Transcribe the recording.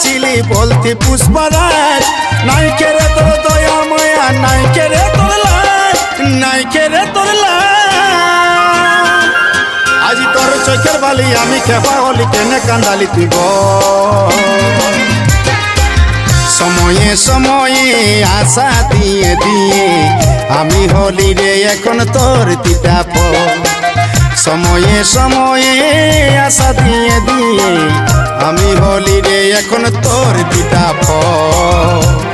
ছিলি বলতি পুষ্পরাজ, নাই কেরে তোর দয়া মায়া, নাই কেরে তোর লাজ, নাই কেরে তোর লাজ। আজ তোর চোখের বালি আমি খেপা হলি, কেনে কান্দালি তুই বল। সময়ে সময়ে আশা দিয়ে দিয়ে আমি হলি রে এখন তোর তিতা ফল। সময়ে সময়ে আশা দিয়ে দিয়ে আমি হলি রে এখন তোর তিতা ফল।